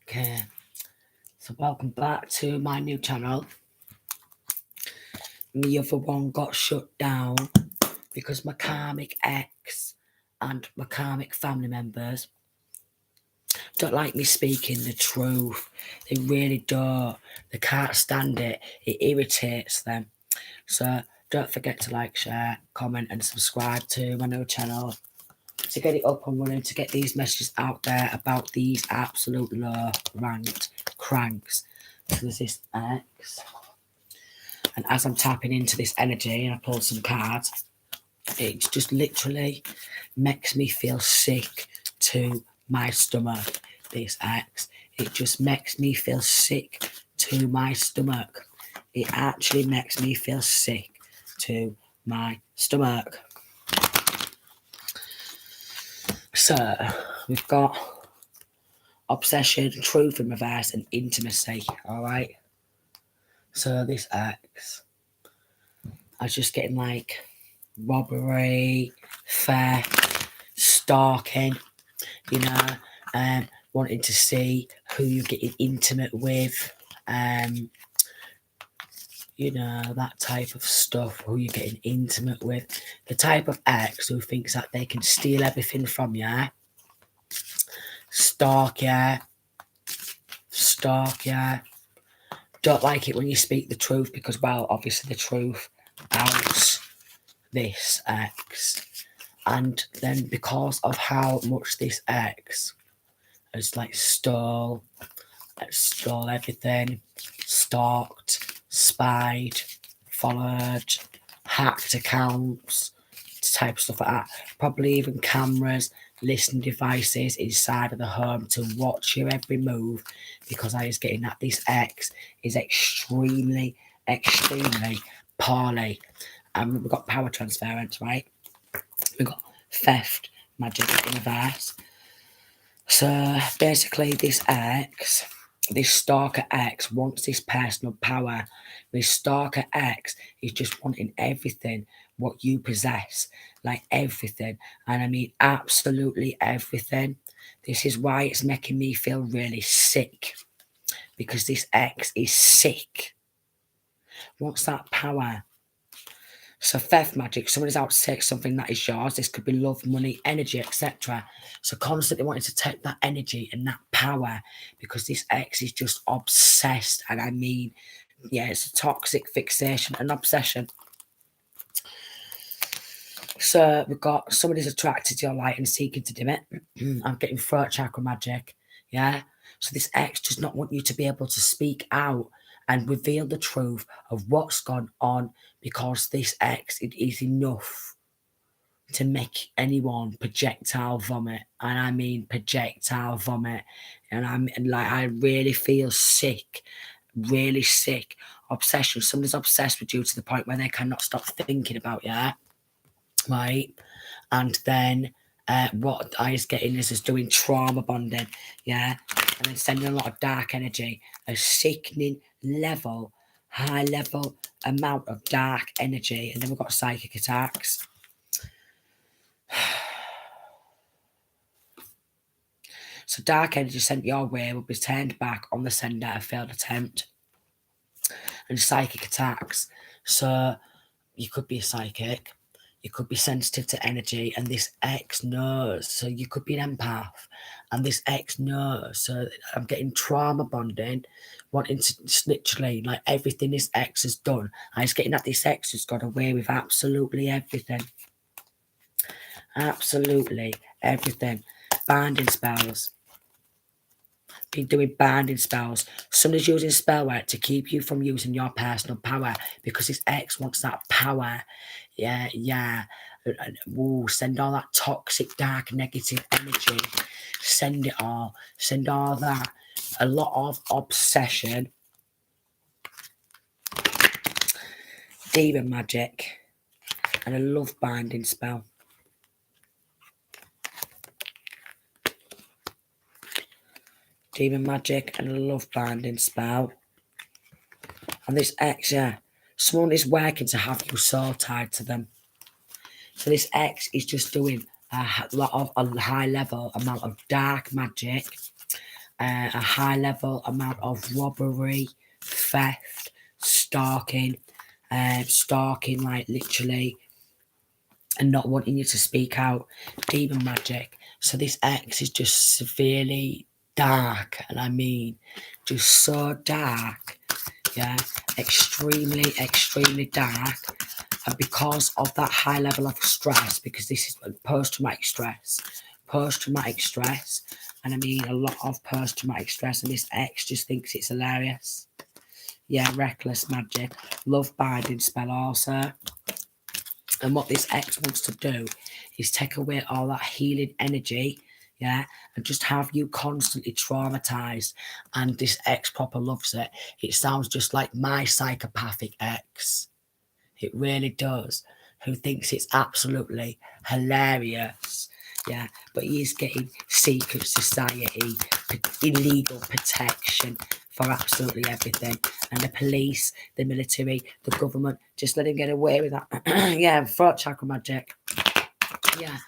Okay, so welcome back to my new channel. The other one got shut down because my karmic ex and my karmic family members don't like me speaking the truth. They really don't. They can't stand it. It irritates them. So don't forget to like, share, comment and subscribe to my new channel to get it up and running, to get these messages out there about these absolute low ranked cranks. So there's this X, and as I'm tapping into this energy and I pull some cards, it just literally makes me feel sick to my stomach. This X, it just makes me feel sick to my stomach. It actually makes me feel sick to my stomach. So we've got obsession, truth in reverse, and intimacy. All right. So this X, I was just getting like robbery, theft, stalking. You know, wanting to see who you're getting intimate with. You know, that type of stuff, who you're getting intimate with. The type of ex who thinks that they can steal everything from you. Stalk you. Don't like it when you speak the truth because, well, obviously the truth outs this ex. And then because of how much this ex has like stole everything, stalked, spied, followed, hacked accounts, type of stuff like that. Probably even cameras, listening devices inside of the home to watch your every move, because I was getting that this X is extremely poorly. We've got power transference, right? We've got theft, magic in reverse. So basically this X, this stalker X wants this personal power. This stalker X is just wanting everything what you possess, like everything. And I mean absolutely everything. This is why it's making me feel really sick, because this X is sick. Wants that power. So theft magic, someone is out to take something that is yours. This could be love, money, energy, etc. So constantly wanting to take that energy and that power, because this X is just obsessed. And I mean, yeah, it's a toxic fixation and obsession. So we've got somebody's attracted to your light and seeking to dim it. I'm getting throat chakra magic. Yeah. So this X does not want you to be able to speak out and reveal the truth of what's gone on, because this X, it is enough to make anyone projectile vomit. And I mean projectile vomit. And I really feel sick, really sick. Obsession. Somebody's obsessed with you to the point where they cannot stop thinking about you. Right? And then what I was getting is doing trauma bonding, yeah, and then sending a lot of dark energy, a sickening level, high level amount of dark energy. And then we've got psychic attacks. So dark energy sent your way will be turned back on the sender, a failed attempt. And psychic attacks. So you could be a psychic, you could be sensitive to energy, and this X knows. So you could be an empath, and this X knows. So I'm getting trauma bonding, wanting to literally, like everything this X has done. I was getting that this X has got away with absolutely everything. Absolutely everything. Binding spells. Been doing binding spells. Somebody's using spell work to keep you from using your personal power, because this X wants that power. Yeah. Ooh, send all that toxic, dark, negative energy. Send it all. Send all that. A lot of obsession. Demon magic. And a love binding spell. Demon magic and a love binding spell. And this X, yeah, someone is working to have you soul tied to them. So this X is just doing a high level amount of dark magic a high level amount of robbery, theft, stalking, stalking like literally, and not wanting you to speak out, demon magic. So this ex is just severely dark, and I mean just so dark, yeah, extremely dark. And because of that high level of stress, because this is post-traumatic stress, and I mean a lot of post-traumatic stress, and this ex just thinks it's hilarious. Yeah, reckless magic, love binding spell also. And what this ex wants to do is take away all that healing energy, yeah, and just have you constantly traumatized. And this ex proper loves it. It sounds just like my psychopathic ex. It really does. Who thinks it's absolutely hilarious. Yeah, but he's getting secret society, illegal protection for absolutely everything. And the police, the military, the government, just let him get away with that. Yeah, throat chakra magic. Yeah.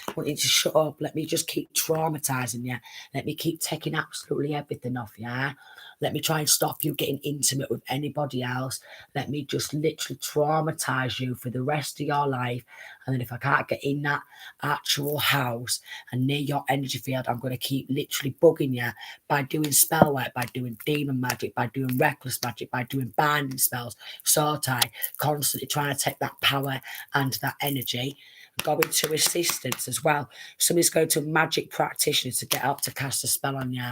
I want you to shut up. Let me just keep traumatizing you. Let me keep taking absolutely everything off you. Yeah? Let me try and stop you getting intimate with anybody else. Let me just literally traumatize you for the rest of your life. And then if I can't get in that actual house and near your energy field, I'm going to keep literally bugging you by doing spell work, by doing demon magic, by doing reckless magic, by doing binding spells, sword eye, constantly trying to take that power and that energy. Going to assistance as well. Somebody's going to a magic practitioner to get up to cast a spell on you.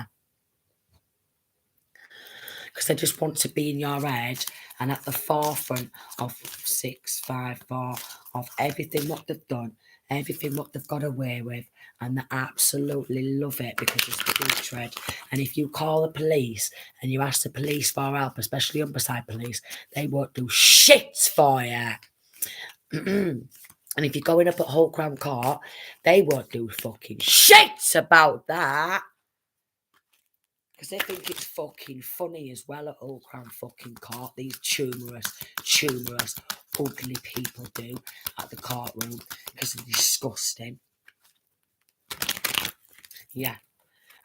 Because they just want to be in your head and at the forefront of 654 of everything what they've done, everything what they've got away with, and they absolutely love it because it's putrid. And if you call the police and you ask the police for help, especially Humberside police, they won't do shit for you. And if you're going up at Whole Crown Court, they won't do fucking shit about that. Because they think it's fucking funny as well at Whole Crown fucking Court. These tumorous, ugly people do at the courtroom. Because they're disgusting. Yeah.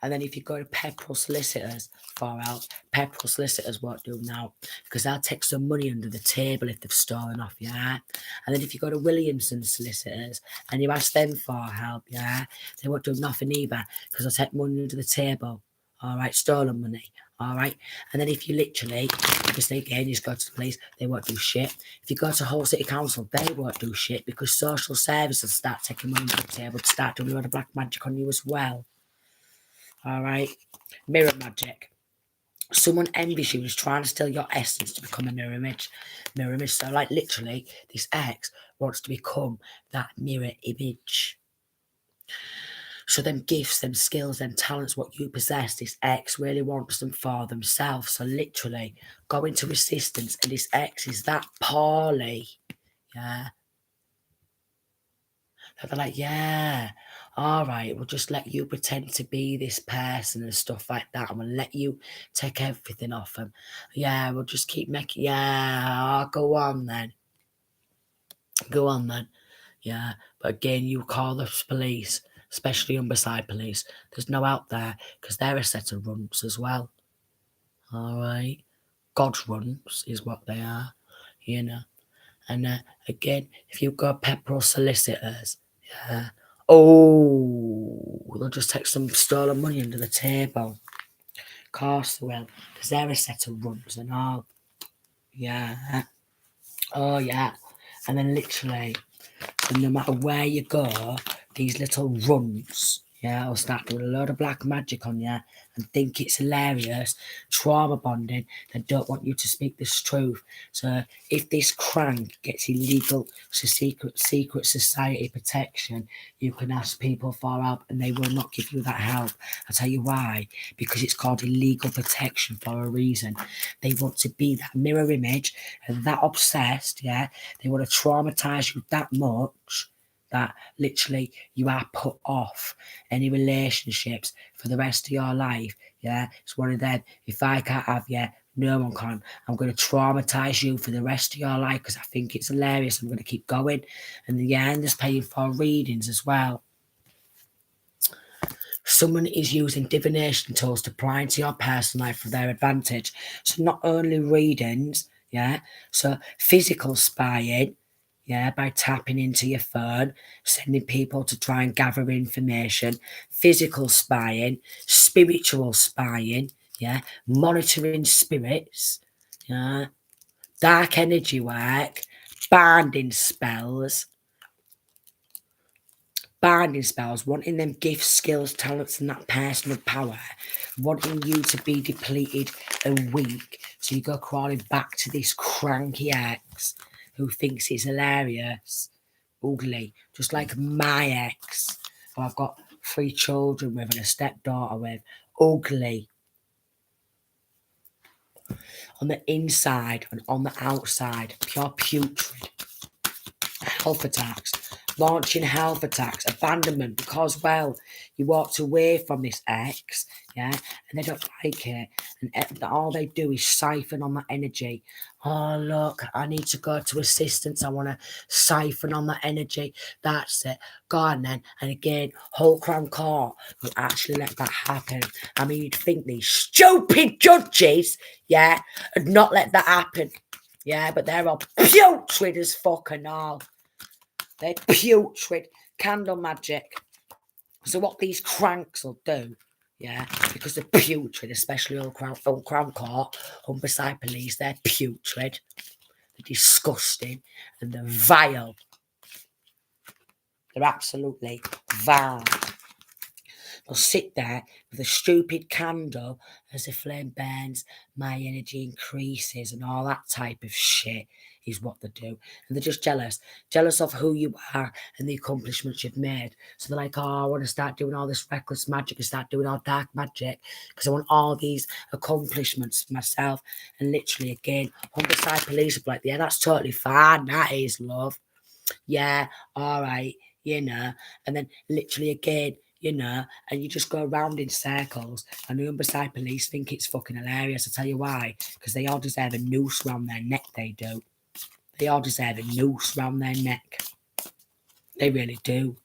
And then if you go to Pepperell Solicitors, far out, Pepperell Solicitors won't do now because they'll take some money under the table if they've stolen off, yeah? And then if you go to Williamson Solicitors and you ask them for help, yeah, they won't do nothing either because they'll take money under the table, all right, stolen money, all right? And then if you literally, because they again, you just go to the police, they won't do shit. If you go to Hull City Council, they won't do shit because social services start taking money under the table to start doing a lot of black magic on you as well. All right, mirror magic. Someone envies you, is trying to steal your essence to become a mirror image. Mirror image. So, like, literally, this ex wants to become that mirror image. So, them gifts, them skills, them talents, what you possess, this ex really wants them for themselves. So, literally, go into resistance, and this ex is that poorly. Yeah. They're like, yeah, all right, we'll just let you pretend to be this person and stuff like that. And we'll let you take everything off them. Yeah, we'll just keep making, yeah, go on then. Go on then. Yeah, but again, you call the police, especially Humberside police. There's no out there because they're a set of runts as well. All right. God's runts is what they are, you know. And again, if you've got Pepperell Solicitors, yeah, oh, they'll just take some stolen money under the table. Of course they will, because they're a set of runs and all. Yeah. Oh, yeah. And then literally, no matter where you go, these little runs, yeah, will start doing a load of black magic on you and think it's hilarious, trauma bonding, and don't want you to speak this truth. So if this crank gets illegal, so secret society protection, you can ask people for help and they will not give you that help. I'll tell you why. Because it's called illegal protection for a reason. They want to be that mirror image and that obsessed, yeah. They want to traumatize you that much that literally you are put off any relationships for the rest of your life. Yeah, it's one of them. If I can't have you, no one can. I'm going to traumatize you for the rest of your life because I think it's hilarious. I'm going to keep going. And yeah, I'm just paying for readings as well. Someone is using divination tools to pry into your personal life for their advantage. So not only readings, yeah, so physical spying, yeah, by tapping into your phone, sending people to try and gather information, physical spying, spiritual spying, yeah, monitoring spirits, yeah, dark energy work, binding spells, wanting them gifts, skills, talents, and that personal power, wanting you to be depleted and weak. So you go crawling back to this cranky ex who thinks it's hilarious, ugly, just like my ex, who I've got 3 children with and a stepdaughter with, ugly. On the inside and on the outside, pure putrid. Health attacks, launching health attacks, abandonment because, well, you walked away from this ex, yeah, and they don't like it, and all they do is siphon on that energy. Oh, look, I need to go to assistance. I want to siphon on that energy. That's it. Go on then. And again, whole crown court will actually let that happen. I mean, you'd think these stupid judges, yeah, would not let that happen. Yeah, but they're all putrid as fuck and all. They're putrid. Candle magic. So what these cranks will do, yeah, because they're putrid, especially Old Crown Court, Humberside Police, they're putrid. They're disgusting and they're vile. They're absolutely vile. They'll sit there with a stupid candle as the flame burns, my energy increases, and all that type of shit is what they do. And they're just jealous of who you are and the accomplishments you've made. So they're like, oh, I want to start doing all this reckless magic and start doing all dark magic because I want all these accomplishments for myself. And literally, again, Humberside Police will be like, yeah, that's totally fine. That is love. Yeah, all right, you know. And then literally again, you know, and you just go around in circles, and the Humberside Police think it's fucking hilarious. I'll tell you why. Because they all deserve a noose round their neck, they do. They all deserve a noose round their neck. They really do.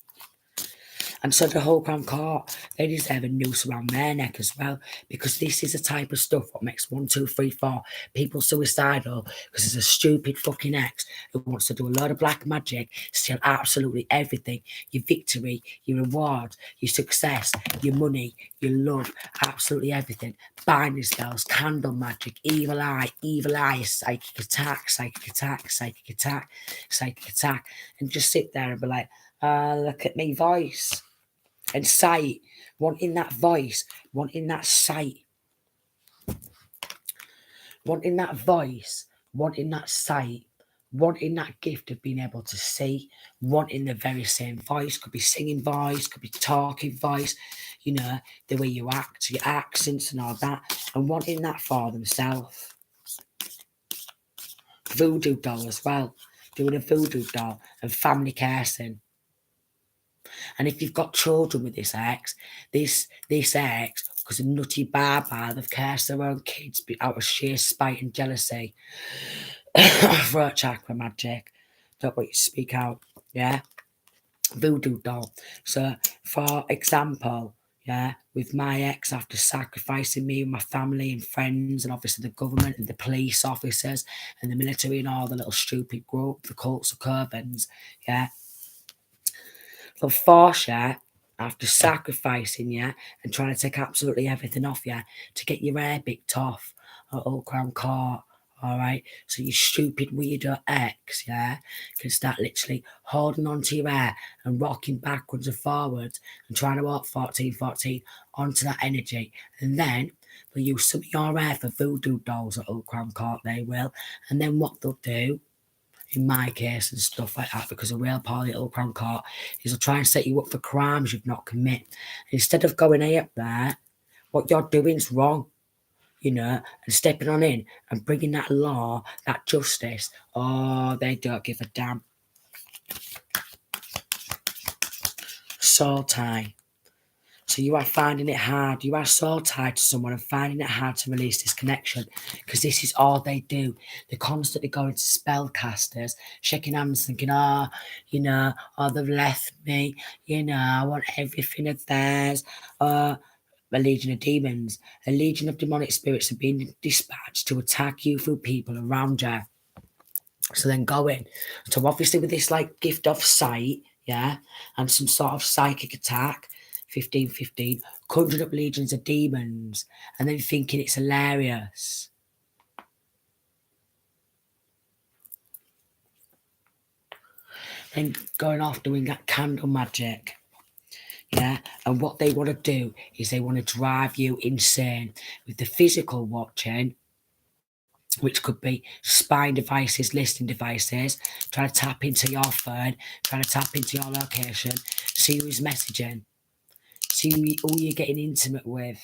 And so the whole Crown Court, they deserve a noose around their neck as well, because this is the type of stuff what makes 1, 2, 3, 4 people suicidal, because there's a stupid fucking ex who wants to do a load of black magic, steal absolutely everything, your victory, your reward, your success, your money, your love, absolutely everything. Binding spells, candle magic, evil eye, psychic attack, psychic attack, psychic attack, psychic attack, and just sit there and be like, look at me voice. And sight, wanting that voice, wanting that sight, wanting that voice, wanting that sight, wanting that gift of being able to see, wanting the very same voice, could be singing voice, could be talking voice, you know, the way you act, your accents and all that, and wanting that for themselves. Voodoo doll as well, doing a voodoo doll and family cursing. And if you've got children with this ex, this ex, because of nutty barbar, they've cursed their own kids out of sheer spite and jealousy. Throat chakra magic. Don't want you to speak out. Yeah. Voodoo doll. So, for example, yeah, with my ex, after sacrificing me and my family and friends, and obviously the government and the police officers and the military and all the little stupid group, the cults of Covens, yeah, for force you, after sacrificing you and trying to take absolutely everything off you to get your hair bicked off at Old Crown Court. All right, so you stupid weirdo ex, yeah, can start literally holding on to your hair and rocking backwards and forwards and trying to walk 14 onto that energy. And then they'll use some of your hair for voodoo dolls at Old Crown Court, they will. And then what they'll do, in my case and stuff like that, because a real poor little Crown Court is to try and set you up for crimes you've not committed. Instead of going up there, what you're doing is wrong, you know, and stepping on in and bringing that law, that justice. Oh, they don't give a damn. Soul tie. So you are finding it hard. You are so tied to someone and finding it hard to release this connection because this is all they do. They're constantly going to spellcasters, shaking hands, thinking, oh, they've left me. I want everything of theirs. A legion of demons, a legion of demonic spirits have been dispatched to attack you through people around you. So then go in. So obviously with this like gift of sight, yeah, and some sort of psychic attack, 15, conjured up legions of demons, and then thinking it's hilarious. Then going off doing that candle magic. Yeah, and what they want to do is they want to drive you insane with the physical watching, which could be spying devices, listening devices, trying to tap into your phone, trying to tap into your location, see who's messaging, see who you're getting intimate with.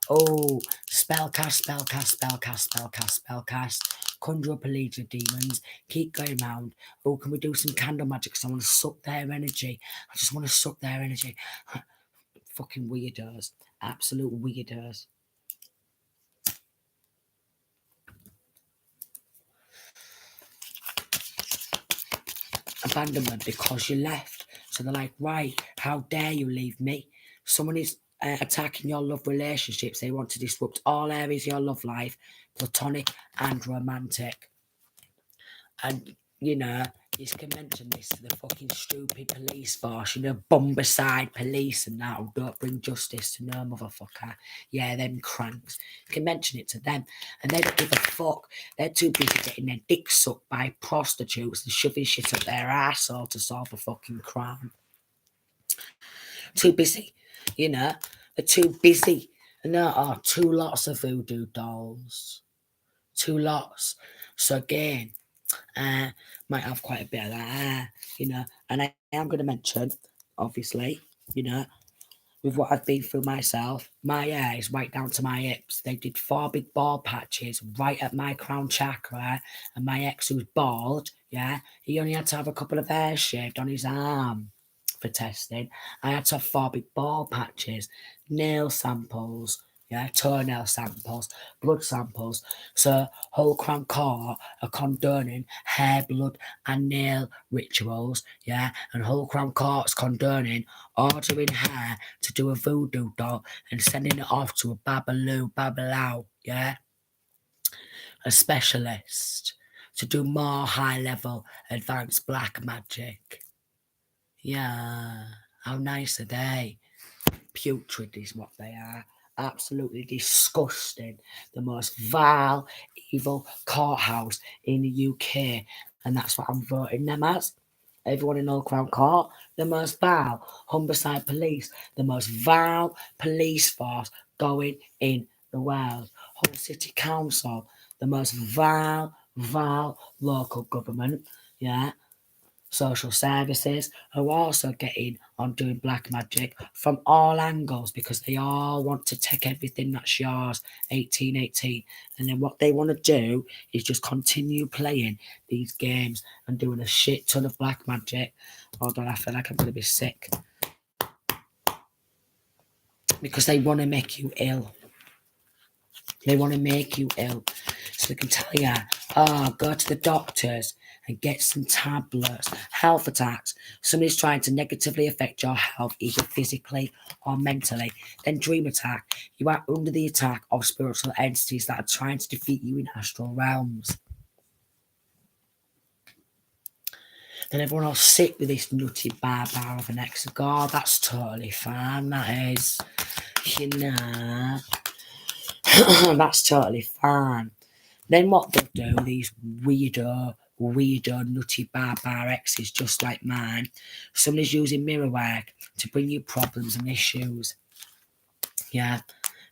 Oh, spellcast, spellcast, spellcast, spellcast, spellcast. Conjure up a legion of demons. Keep going round. Oh, can we do some candle magic? Because I want to suck their energy. I just want to suck their energy. Fucking weirdos. Absolute weirdos. Abandonment because you left. So they're like, right, how dare you leave me? Someone is attacking your love relationships. They want to disrupt all areas of your love life, platonic and romantic. And, you can mention this to the fucking stupid police force, Bombicide police and that who don't bring justice to no motherfucker. Yeah, them cranks. You can mention it to them and they don't give a fuck. They're too busy getting their dick sucked by prostitutes and shoving shit up their arsehole to solve a fucking crime. Too busy, They're too busy. And there are 2 lots of voodoo dolls. 2 lots. So again, might have quite a bit of that, and I am going to mention, obviously, with what I've been through myself, my hair is right down to my hips. They did 4 big bald patches right at my crown chakra, and my ex, who's bald, he only had to have a couple of hairs shaved on his arm for testing. I had to have 4 big bald patches, nail samples, toenail samples, blood samples. So whole crown court are condoning hair, blood and nail rituals, and whole crown court's condoning ordering hair to do a voodoo doll and sending it off to a babalao, a specialist to do more high level advanced black magic. Yeah, how nice are they? Putrid is what they are. Absolutely disgusting. The most vile, evil courthouse in the UK. And that's what I'm voting them as. Everyone in Old Crown Court, the most vile. Humberside Police, the most vile police force going in the world. Hull City Council, the most vile local government. Social services are also getting on doing black magic from all angles because they all want to take everything that's yours, 1818. And then what they want to do is just continue playing these games and doing a shit ton of black magic. Hold on, I feel like I'm going to be sick. Because they want to make you ill. They want to make you ill. So they can tell you, go to the doctors and get some tablets. Health attacks. Somebody's trying to negatively affect your health, either physically or mentally. Then dream attack. You are under the attack of spiritual entities that are trying to defeat you in astral realms. Then everyone else sit with this nutty barbar of an ex. God, that's totally fine. That is, that's totally fine. Then what they'll do, these weirdo, nutty barbar exes just like mine, somebody's using mirror work to bring you problems and issues.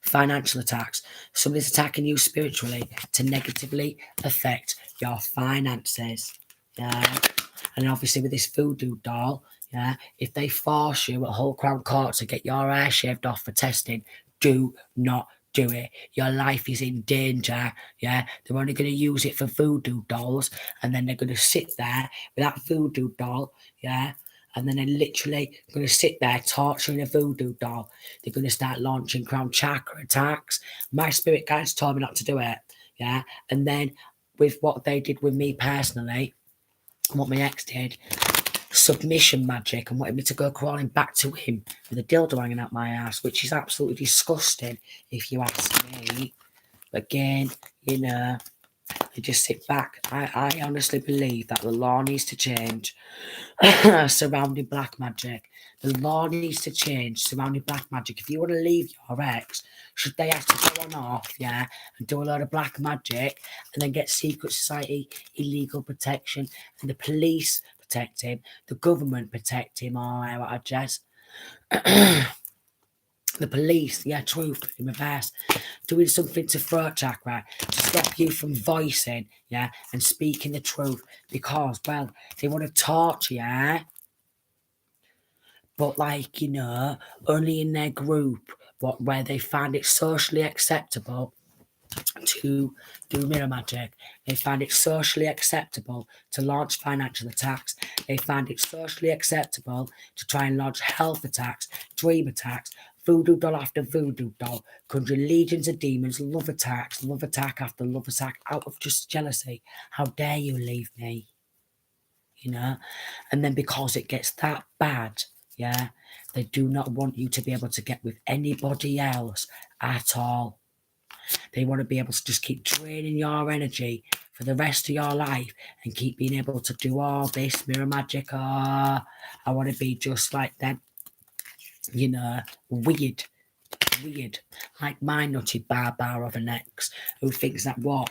Financial attacks. Somebody's attacking you spiritually to negatively affect your finances. And obviously with this voodoo doll, if they force you at Whole Crown Court to get your hair shaved off for testing, do not do it. Your life is in danger. They're only going to use it for voodoo dolls, and then they're going to sit there with that voodoo doll, And then they're literally going to sit there torturing a voodoo doll. They're going to start launching crown chakra attacks. My spirit guides told me not to do it. Yeah. And then with what they did with me personally, what my ex did, submission magic, and wanted me to go crawling back to him with a dildo hanging out my ass, which is absolutely disgusting if you ask me. But again, you know, you just sit back. I honestly believe that the law needs to change surrounding black magic. The law needs to change surrounding black magic. If you want to leave your ex, should they have to go on off, yeah, and do a lot of black magic and then get secret society illegal protection and the police protect him, the government protect him, I guess. The police, yeah, truth in reverse, doing something to throat chakra to stop you from voicing, yeah, and speaking the truth because, well, they want to torture you, yeah? But like, you know, only in their group, where they find it socially acceptable to do mirror magic. They find it socially acceptable to launch financial attacks. They find it socially acceptable to try and launch health attacks, dream attacks, voodoo doll after voodoo doll, conjuring legions of demons, love attacks, love attack after love attack out of just jealousy. How dare you leave me? You know? And then because it gets that bad, yeah, they do not want you to be able to get with anybody else at all. They want to be able to just keep draining your energy for the rest of your life and keep being able to do all this mirror magic. I want to be just like them, you know, weird. Like my nutty bar of an ex who thinks that what?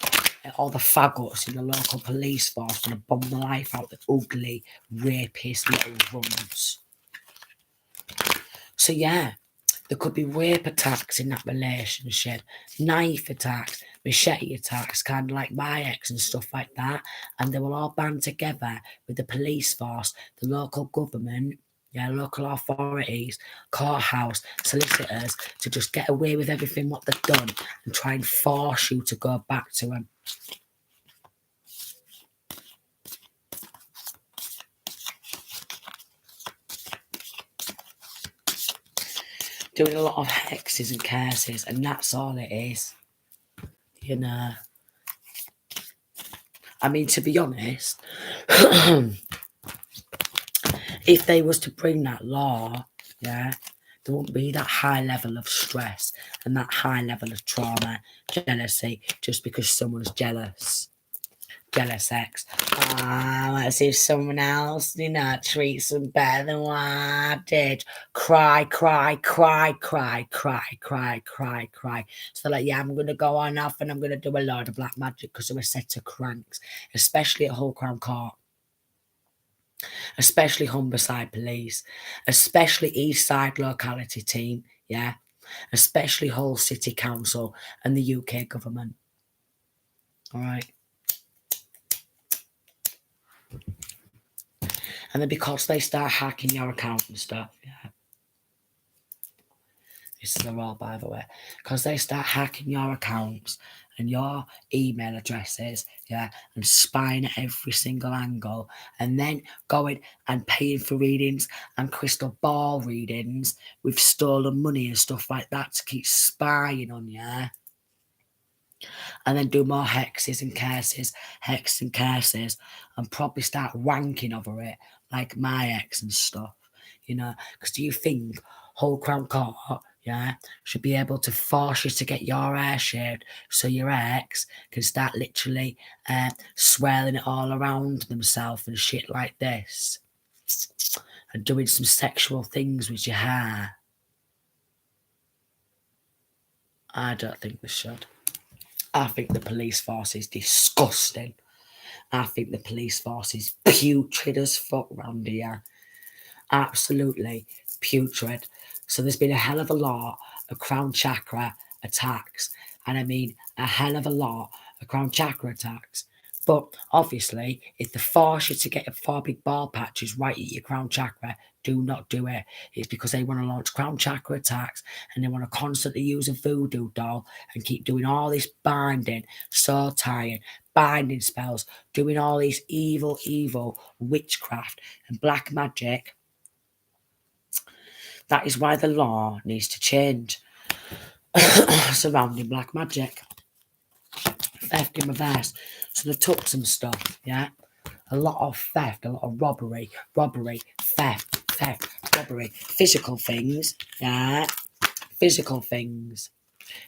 All the faggots in the local police force going to bomb the life out the ugly, rapist little runs. So yeah, there could be rape attacks in that relationship, knife attacks, machete attacks, kind of like my ex and stuff like that. And they will all band together with the police force, the local government, yeah, local authorities, courthouse, solicitors, to just get away with everything what they've done and try and force you to go back to them. Doing a lot of hexes and curses, and that's all it is. You know. I mean, to be honest, if they was to bring that law, yeah, there wouldn't be that high level of stress and that high level of trauma, jealousy, just because someone's jealous. Jealous ex. Let's see if someone else, you know, treats them better than what I did. Cry, cry, cry, cry, cry, cry, cry, cry. So like, yeah, I'm gonna go on off and I'm gonna do a load of black magic because they're a set of cranks, especially at Hull Crown Court. Especially Humberside Police, especially East Side Locality Team, yeah, especially Hull City Council and the UK government. All right. And then because they start hacking your account and stuff, yeah. This is a roll, by the way. Because they start hacking your accounts and your email addresses, yeah, and spying at every single angle, and then going and paying for readings and crystal ball readings with stolen money and stuff like that to keep spying on you. And then do more hexes and curses, and probably start wanking over it, like my ex and stuff, you know. Because do you think Whole Crown Court, yeah, should be able to force you to get your hair shaved so your ex can start literally swirling it all around themselves and shit like this, and doing some sexual things with your hair? I don't think they should. I think the police force is disgusting. I think the police force is putrid as fuck round here. Absolutely putrid. So there's been a hell of a lot of crown chakra attacks. And I mean a hell of a lot of crown chakra attacks. But obviously, if they force you to get 4 big ball patches right at your crown chakra, do not do it. It's because they want to launch crown chakra attacks and they want to constantly use a voodoo doll and keep doing all this binding, soul tying, binding spells, doing all these evil witchcraft and black magic That is why the law needs to change surrounding black magic. Theft in reverse. So they took some stuff, yeah? A lot of theft, a lot of robbery, theft, robbery. Physical things, yeah? Physical things.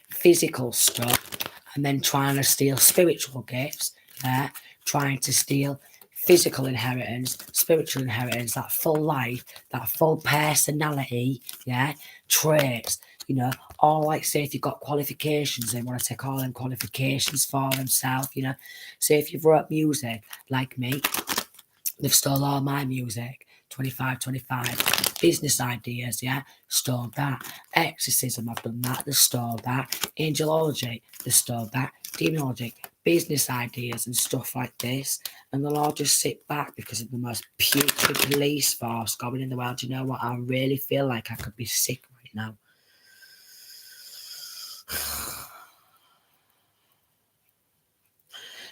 Physical stuff. And then trying to steal spiritual gifts, yeah? Trying to steal physical inheritance, spiritual inheritance, that full life, that full personality, yeah? Traits, you know, all like say if you've got qualifications, they want to take all them qualifications for themselves, you know. Say if you've wrote music like me, they've stole all my music. 25, business ideas, yeah, stole that. Exorcism, I've done that, they stole that. Angelology, they stole that. Demonology, business ideas and stuff like this. And they'll all just sit back because of the most putrid police force going in the world. You know what? I really feel like I could be sick right now.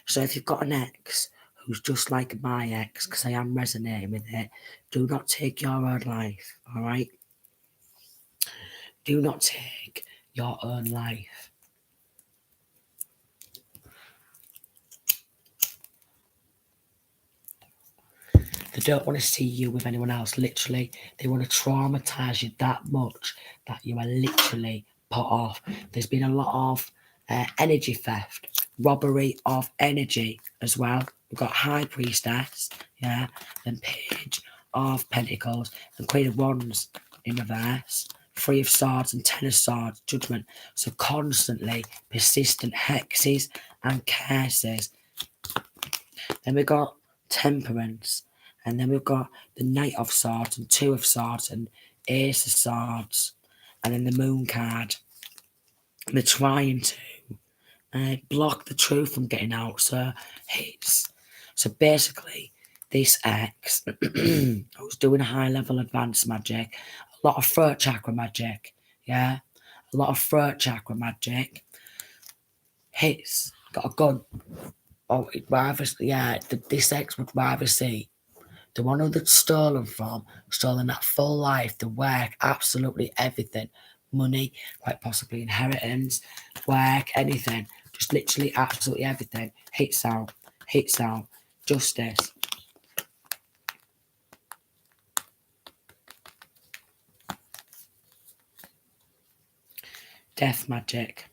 So if you've got an ex who's just like my ex, because I am resonating with it, do not take your own life, all right? Do not take your own life. They don't want to see you with anyone else, literally. They want to traumatise you that much that you are literally put off. There's been a lot of energy theft, robbery of energy as well. We've got High Priestess, yeah, and Page of Pentacles, and Queen of Wands in reverse. Three of Swords and Ten of Swords, Judgment. So constantly persistent hexes and curses. Then we've got Temperance. And then we've got the Knight of Swords and Two of Swords and Ace of Swords. And then the Moon card. And they're trying to block the truth from getting out. So basically, this ex who's doing high level advanced magic, a lot of throat chakra magic, yeah, a lot of throat chakra magic. Hits got a gun. Oh, this ex would rather see the one who they'd stolen from, stolen that full life, the work, absolutely everything. Money, quite possibly inheritance, work, anything. Just literally absolutely everything. Hits out. Justice. Death magic.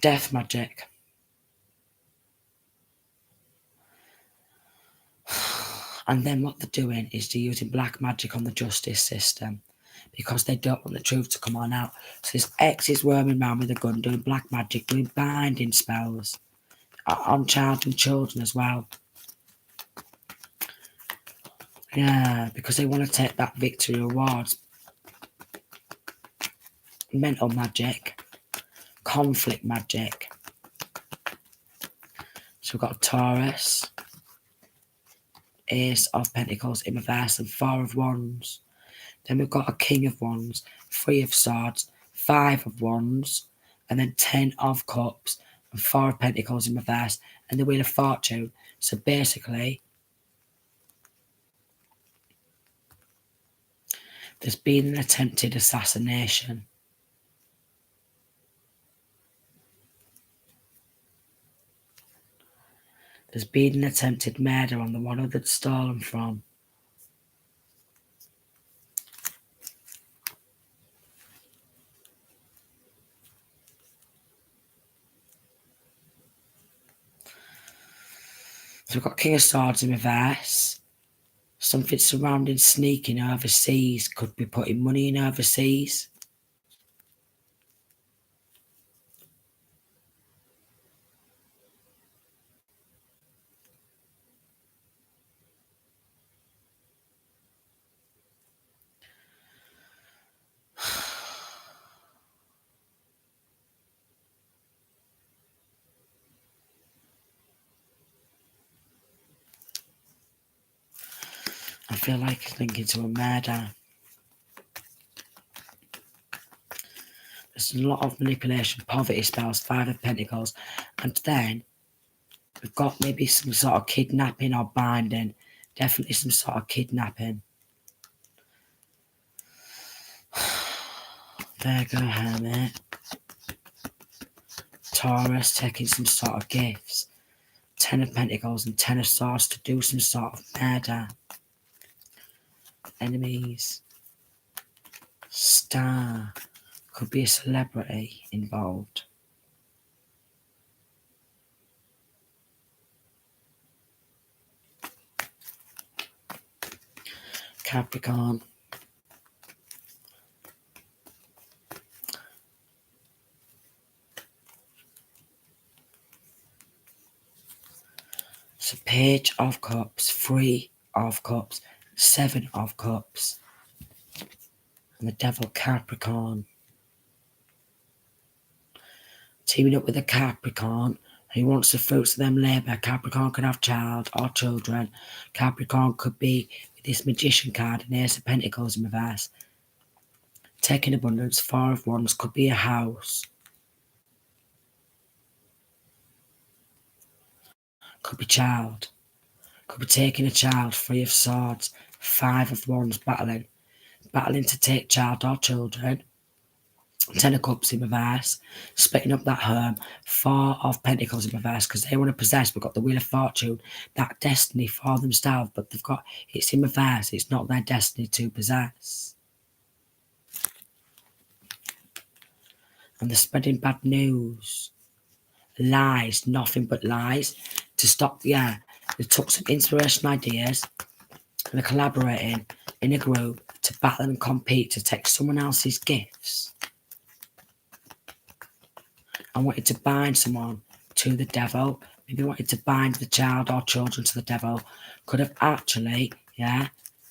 Death magic. And then what they're doing is they're using black magic on the justice system because they don't want the truth to come on out. So this ex is roaming around with a gun, doing black magic, doing binding spells on child and children as well. Yeah, because they want to take that victory awards. Mental magic, conflict magic. So we've got Taurus, Ace of Pentacles in reverse, and Four of Wands. Then we've got a King of Wands, Three of Swords, Five of Wands, and then 10 of Cups, and Four of Pentacles in reverse, and the Wheel of Fortune. So basically, there's been an attempted assassination. There's been an attempted murder on the one who they'd stolen from. So we've got King of Swords in reverse. Something surrounding sneaking overseas, could be putting money in overseas. I feel like it's linking to a murder. There's a lot of manipulation, poverty spells, Five of Pentacles, and then We've got maybe some sort of kidnapping or binding. Definitely some sort of kidnapping. There you go, Hermit. Taurus taking some sort of gifts. 10 of Pentacles and 10 of Swords to do some sort of murder. Enemies. Star. Could be a celebrity involved. Capricorn. So Page of Cups, 3 of Cups, 7 of Cups. And the Devil, Capricorn. Teaming up with a Capricorn who wants the fruits of them labour. Capricorn can have child or children. Capricorn could be with this Magician card and Ace of Pentacles in reverse. Taking abundance, 4 of Wands, could be a house. Could be child. Could be taking a child, 3 of Swords, 5 of Wands, battling to take child or children. 10 of Cups in reverse, splitting up that home, 4 of Pentacles in reverse, because they want to possess. We've got the Wheel of Fortune, that destiny for themselves, but they've got, it's in reverse, it's not their destiny to possess. And they're spreading bad news, lies, nothing but lies, to stop, they took some inspirational ideas, and they're collaborating in a group to battle and compete to take someone else's gifts. I wanted to bind someone to the devil. Maybe wanted to bind the child or children to the devil. Could have actually,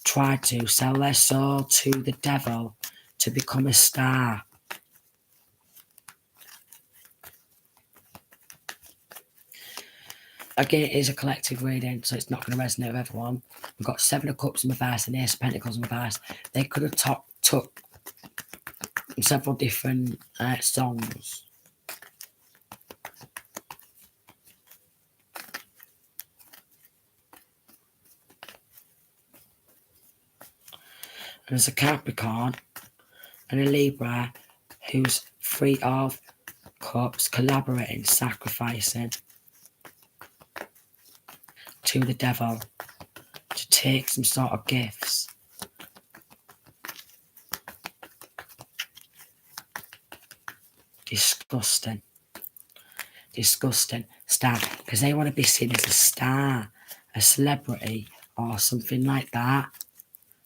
tried to sell their soul to the devil to become a star. Again, it is a collective reading, so it's not going to resonate with everyone. We've got 7 of Cups in reverse and Ace of Pentacles in reverse. They could have took several different songs. And there's a Capricorn and a Libra who's 3 of Cups, collaborating, sacrificing to the devil to take some sort of gifts. Disgusting. Star, because they want to be seen as a star, a celebrity, or something like that.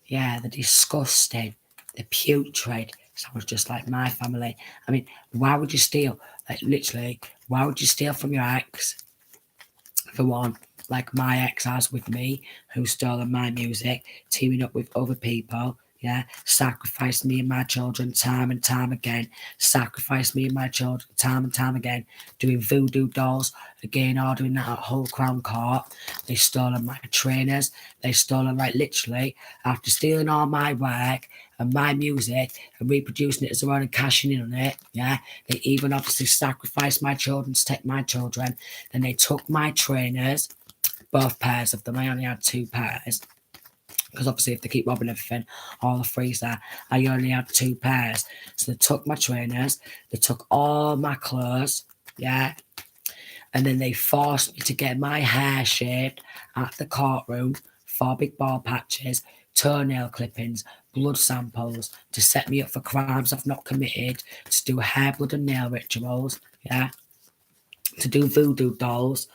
Yeah, they're disgusting. They're putrid. Sounds just like my family. I mean, why would you steal? Like, literally, why would you steal from your ex? For one, like my ex has with me, who's stolen my music, teaming up with other people. Sacrificed me and my children time and time again. Sacrificed me and my children time and time again. Doing voodoo dolls, again, ordering that at whole Crown Court. They stolen my trainers. They stolen, like, literally, after stealing all my work and my music and reproducing it as their own and cashing in on it. They even obviously sacrificed my children to take my children. Then they took my trainers, both pairs of them. I only had 2 pairs. Because obviously if they keep robbing everything, all the frees there, I only had 2 pairs. So they took my trainers, they took all my clothes, and then they forced me to get my hair shaved at the courtroom, 4 big ball patches, toenail clippings, blood samples, to set me up for crimes I've not committed, to do hair, blood and nail rituals, to do voodoo dolls.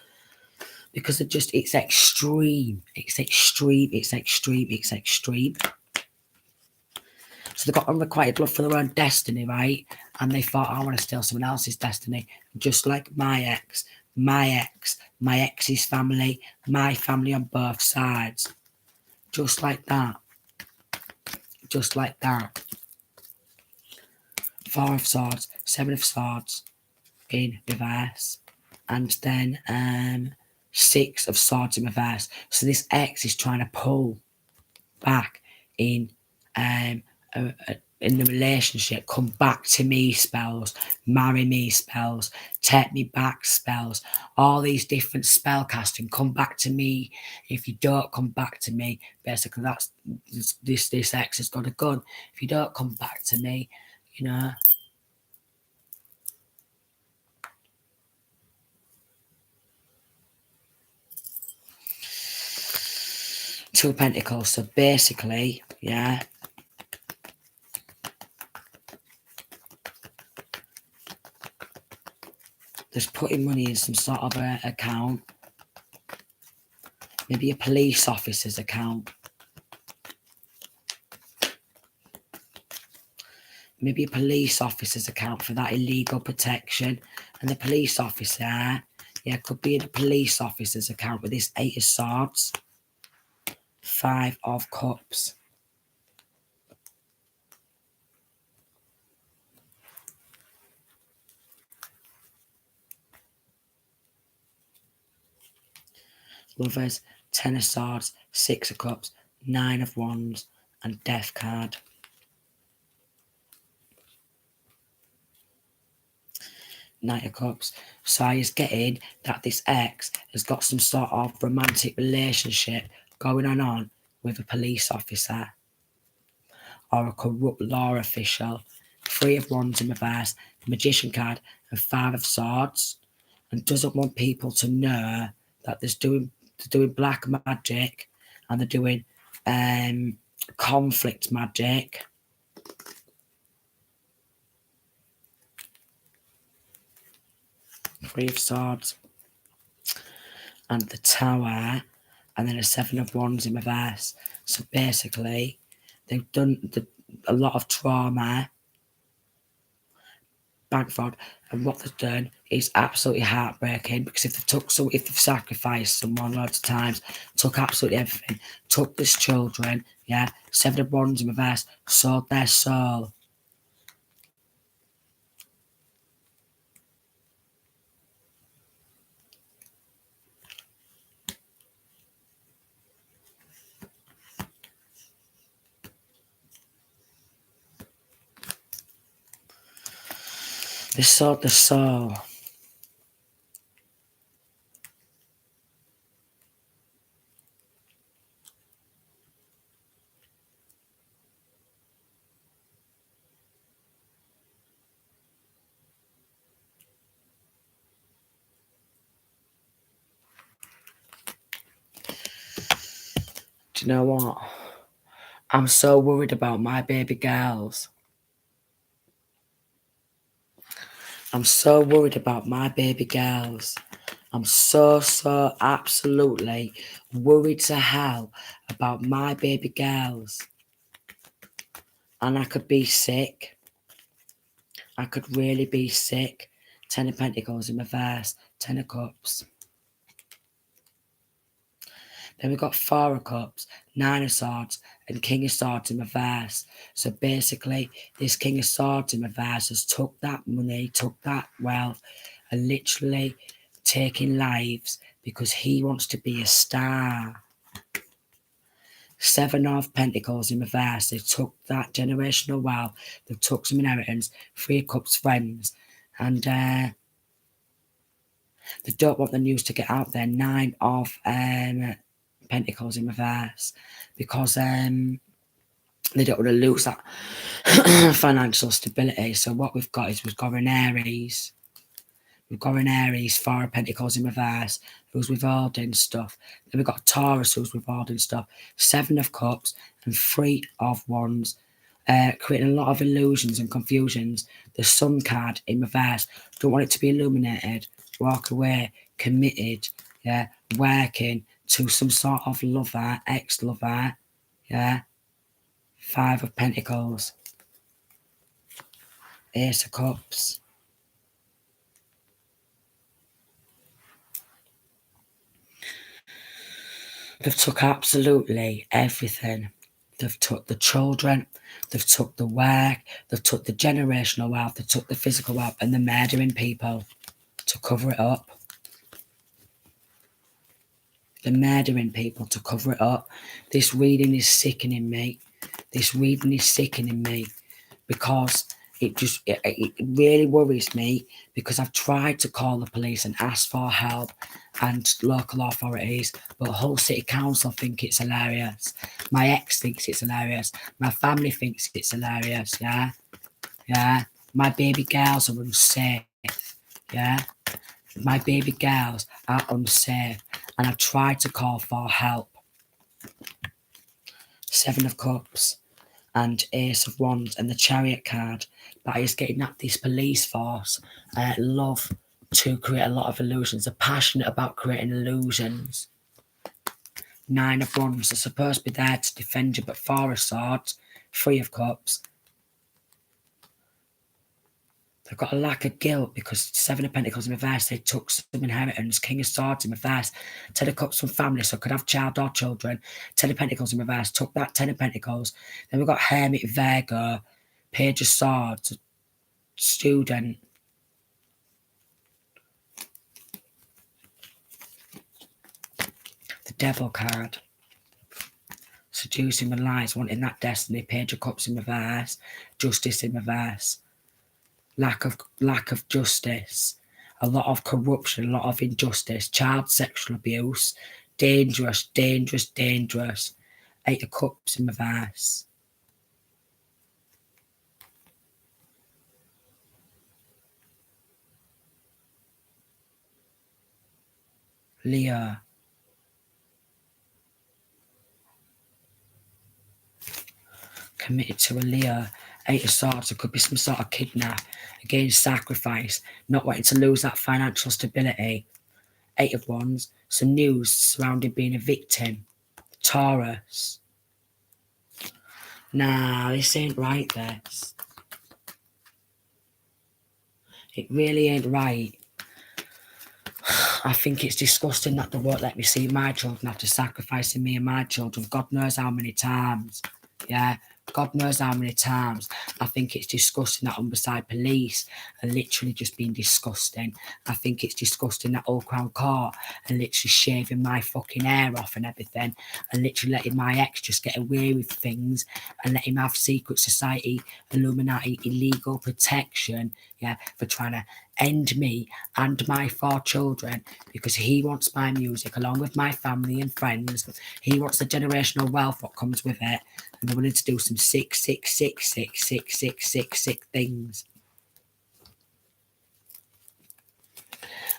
Because it's extreme. It's extreme. So they got unrequited love for their own destiny, right? And they thought, I want to steal someone else's destiny. Just like my ex's family, my family on both sides. Just like that. 4 of Swords, 7 of Swords in reverse. And then 6 of Swords in reverse. So this ex is trying to pull back in in the relationship, come back to me spells, marry me spells, take me back spells, all these different spell casting, come back to me. If you don't come back to me, basically that's this ex has got a gun. If you don't come back to me, you know. Two of Pentacles. So basically, yeah. There's putting money in some sort of account. Maybe a police officer's account. Maybe a police officer's account for that illegal protection. And the police officer, yeah, could be in a police officer's account with this Eight of Swords. Five of Cups. Lovers, Ten of Swords, Six of Cups, Nine of Wands, and Death card. Knight of Cups. So I is getting that this ex has got some sort of romantic relationship going on with a police officer or a corrupt law official. Three of Wands in reverse, Magician card, and Five of Swords, and doesn't want people to know that they're doing black magic and they're doing conflict magic. Three of Swords and the Tower, and then a Seven of Wands in reverse. So basically, they've done a lot of trauma, bank fraud, and what they've done is absolutely heartbreaking, because if they've sacrificed someone loads of times, took absolutely everything, took these children, yeah, Seven of Wands in reverse, sold their soul. They sold the soul. Do you know what? I'm so worried about my baby girls. I'm so worried about my baby girls. I'm so absolutely worried to hell about my baby girls. And I could be sick. I could really be sick. Ten of Pentacles in reverse. Ten of Cups. Then we've got Four of Cups, Nine of Swords, and King of Swords in reverse. So basically, this King of Swords in reverse has took that money, took that wealth, and literally taking lives because he wants to be a star. Seven of Pentacles in reverse. They took that generational wealth. They took some inheritance. Three of Cups, friends. And they don't want the news to get out there. Nine of Pentacles in reverse, because they don't want to lose that financial stability. So what we've got is we've got an Aries. We've got an Aries, Four of Pentacles in reverse, who's withholding stuff. Then we've got Taurus, who's withholding stuff. Seven of Cups and Three of Wands, creating a lot of illusions and confusions. The Sun card in reverse. Don't want it to be illuminated. Walk away, committed, yeah, working to some sort of lover, ex-lover, yeah. Five of Pentacles. Ace of Cups. They've took absolutely everything. They've took the children, they've took the work, they've took the generational wealth, they took the physical wealth, and they're murdering people to cover it up. They're murdering people to cover it up. This reading is sickening me. This reading is sickening me. because it really worries me, because I've tried to call the police and ask for help and local authorities, but Hull City Council think it's hilarious. My ex thinks it's hilarious. My family thinks it's hilarious. Yeah. My baby girls are unsafe. Yeah. My baby girls are unsafe, and I've tried to call for help. Seven of Cups and Ace of Wands and the Chariot card, but is getting at this police force. Love to create a lot of illusions. They're passionate about creating illusions. Nine of Wands, they're supposed to be there to defend you, but Four of Swords, Three of Cups. They've got a lack of guilt because Seven of Pentacles in reverse, they took some inheritance. King of Swords in reverse, Ten of Cups from family, so could have child or children. Ten of Pentacles in reverse, took that Ten of Pentacles. Then we've got Hermit, Virgo, Page of Swords, student. The Devil card. Seducing with lies, wanting that destiny. Page of Cups in reverse, Justice in reverse. Lack of justice, a lot of corruption, a lot of injustice, child sexual abuse, dangerous. Eight of Cups in reverse. Leo. Committed to a Leo. Eight of Swords, there could be some sort of kidnap, again sacrifice, not wanting to lose that financial stability. Eight of Wands, some news surrounding being a victim. Taurus. Nah, this ain't right, this. It really ain't right. I think it's disgusting that they won't let me see my children after sacrificing me and my children. God knows how many times. Yeah, God knows how many times. I think it's disgusting that Humberside police are literally just being disgusting. I think it's disgusting that Old Crown Court are literally shaving my fucking hair off and everything, and literally letting my ex just get away with things and let him have secret society, Illuminati, illegal protection, yeah, for trying to end me and my 4 children, because he wants my music along with my family and friends. He wants the generational wealth what comes with it, and they're willing to do some sick things.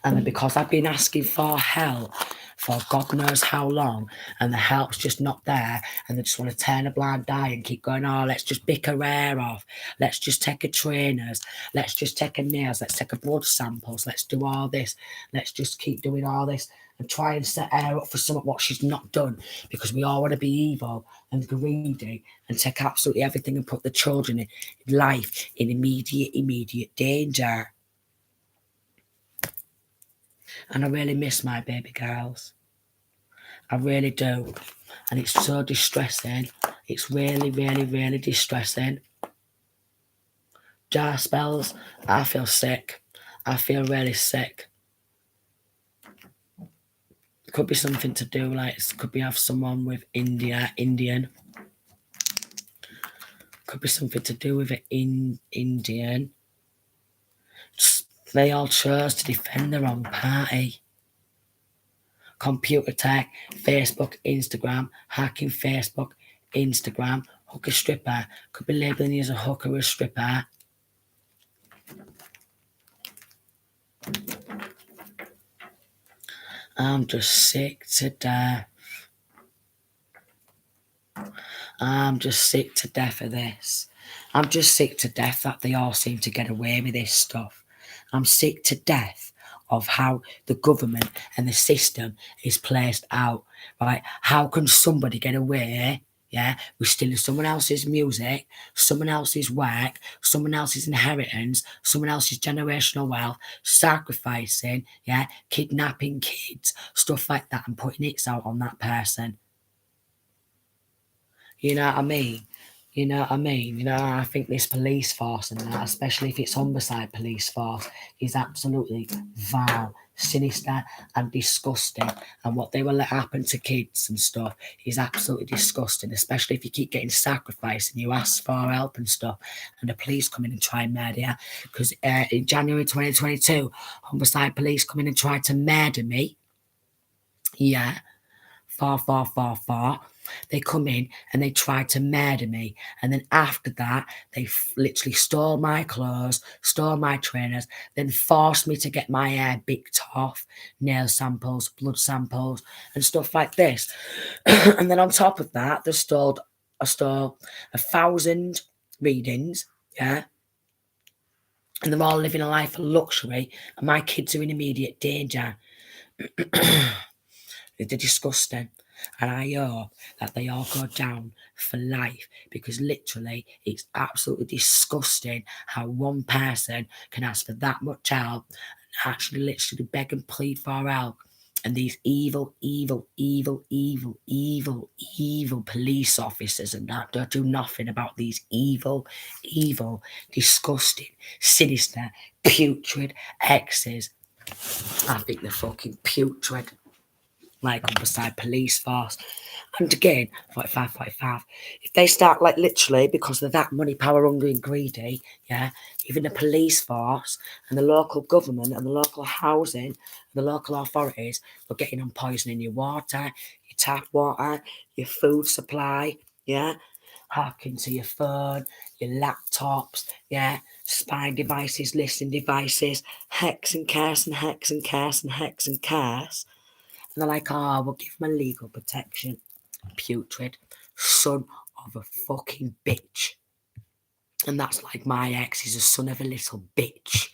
And then because I've been asking for help for God knows how long, and the help's just not there, and they just want to turn a blind eye and keep going, oh, let's just pick her hair off, let's just take her trainers, let's just take her nails, let's take her blood samples, let's do all this, let's just keep doing all this and try and set her up for something what she's not done, because we all want to be evil and greedy and take absolutely everything and put the children in life in immediate danger. And I really miss my baby girls. I really do. And it's so distressing. It's really distressing. Jar spells, I feel sick. I feel really sick. It could be something to do, like, it could be have someone with Indian. Could be something to do with it Indian. They all chose to defend their own party. Computer tech, Facebook, Instagram, hacking Facebook, Instagram, hooker stripper. Could be labeling you as a hooker or a stripper. I'm just sick to death. I'm just sick to death of this. I'm just sick to death that they all seem to get away with this stuff. I'm sick to death of how the government and the system is placed out, right? How can somebody get away, yeah, with stealing someone else's music, someone else's work, someone else's inheritance, someone else's generational wealth, sacrificing, yeah, kidnapping kids, stuff like that, and putting it out on that person? You know what I mean? You know what I mean? You know, I think this police force and that, especially if it's Humberside police force, is absolutely vile, sinister and disgusting. And what they will let happen to kids and stuff is absolutely disgusting, especially if you keep getting sacrificed and you ask for help and stuff, and the police come in and try and murder you. Because in January 2022, homicide police come in and tried to murder me. Yeah, far. They come in and they tried to murder me. And then after that, they literally stole my clothes, stole my trainers, then forced me to get my hair bicked off, nail samples, blood samples, and stuff like this. And then on top of that, I stole 1,000 readings, yeah. And they're all living a life of luxury, and my kids are in immediate danger. They're disgusting. And I hope that they all go down for life, because literally it's absolutely disgusting how one person can ask for that much help and actually literally beg and plead for help. And these evil police officers and that don't do nothing about these evil, disgusting, sinister, putrid exes. I think they're fucking putrid. Like on beside police force. And again, 45. If they start like literally because they're that money, power hungry and greedy, yeah, even the police force and the local government and the local housing and the local authorities are getting on poisoning your water, your tap water, your food supply, yeah, hacking to your phone, your laptops, yeah, spying devices, listening devices, hex and curse and hex and curse and hex and curse. And they're like, oh, we'll give him a legal protection. Putrid. Son of a fucking bitch. And that's like my ex is a son of a little bitch.